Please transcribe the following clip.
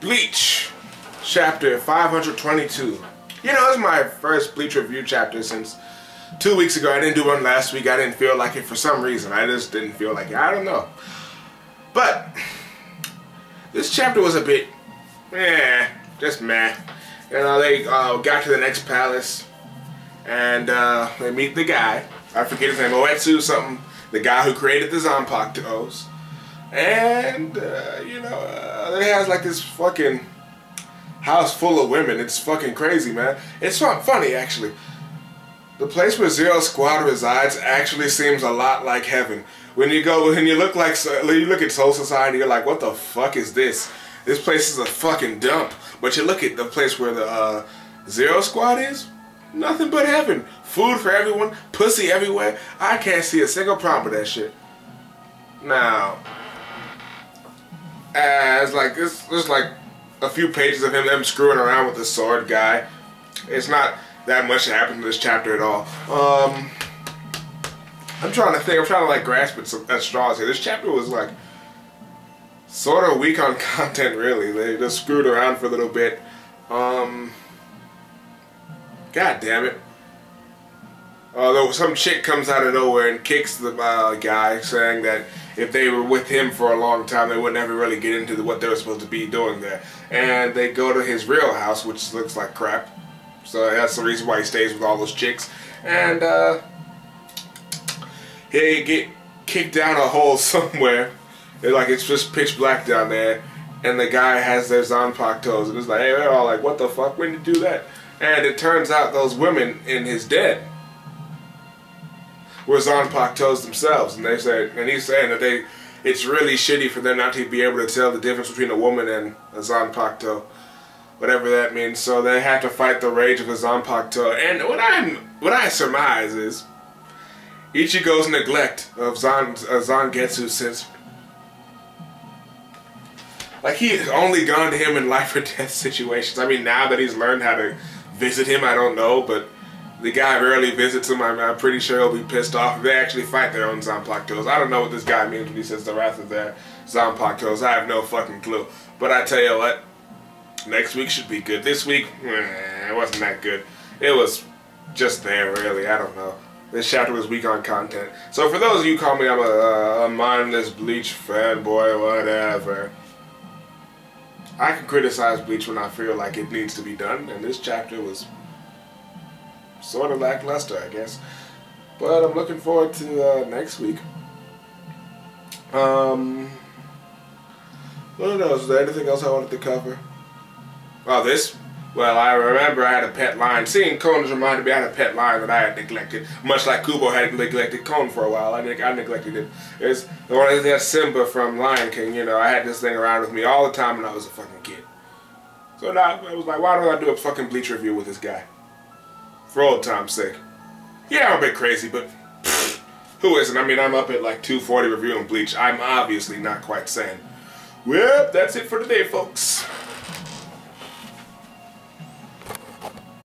Bleach, chapter 522. You know, this is my first Bleach review chapter since 2 weeks ago. I didn't do one last week. I didn't feel like it for some reason. I just didn't feel like it. I don't know. But this chapter was a bit, just meh. You know, they got to the next palace and they meet the guy. I forget his name, Oetsu something. The guy who created the Zanpakutos. And, you know, they has like this fucking house full of women. It's fucking crazy, man. It's funny, actually. The place where Zero Squad resides actually seems a lot like heaven. When you look at Soul Society, you're like, what the fuck is this? This place is a fucking dump. But you look at the place where the Zero Squad is, nothing but heaven. Food for everyone, pussy everywhere. I can't see a single problem with that shit. Now, as like there's like a few pages of them screwing around with the sword guy. It's not that much that happened in this chapter at all. I'm trying to think. I'm trying to like grasp at straws here. This chapter was like sort of weak on content, really. They just screwed around for a little bit. God damn it. Although some chick comes out of nowhere and kicks the guy, saying that if they were with him for a long time, they would never really get into what they were supposed to be doing there. And they go to his real house, which looks like crap. So that's the reason why he stays with all those chicks. And he get kicked down a hole somewhere. It's just pitch black down there. And the guy has their Zanpakutos. And it's like, hey, they're all like, what the fuck? When did you do that? And it turns out those women in his den were Zanpakutos themselves, and he's saying that it's really shitty for them not to be able to tell the difference between a woman and a Zanpakuto, whatever that means. So they have to fight the rage of a Zanpakuto. And what I surmise is Ichigo's neglect of Zangetsu, since like he's only gone to him in life or death situations. I mean, now that he's learned how to visit him, I don't know, but the guy rarely visits him. I'm pretty sure he'll be pissed off if they actually fight their own Zanpakutos. I don't know what this guy means when he says the wrath of their Zanpakutos. I have no fucking clue. But I tell you what, next week should be good. This week, it wasn't that good. It was just there, really. I don't know. This chapter was weak on content. So for those of you who call me I'm a mindless Bleach fanboy, whatever, I can criticize Bleach when I feel like it needs to be done, and this chapter was sort of lackluster, I guess. But I'm looking forward to next week. What else? Is there anything else I wanted to cover? Oh, this? Well, I remember I had a pet lion. Seeing Kon reminded me I had a pet lion that I had neglected. Much like Kubo had neglected Kon for a while. I neglected it. It's the one that Simba from Lion King, you know. I had this thing around with me all the time when I was a fucking kid. So now I was like, why don't I do a fucking Bleach review with this guy? For old time's sake. Yeah, I'm a bit crazy, but pfft, who isn't? I mean, I'm up at like 240 reviewing Bleach. I'm obviously not quite sane. Well, that's it for today, folks.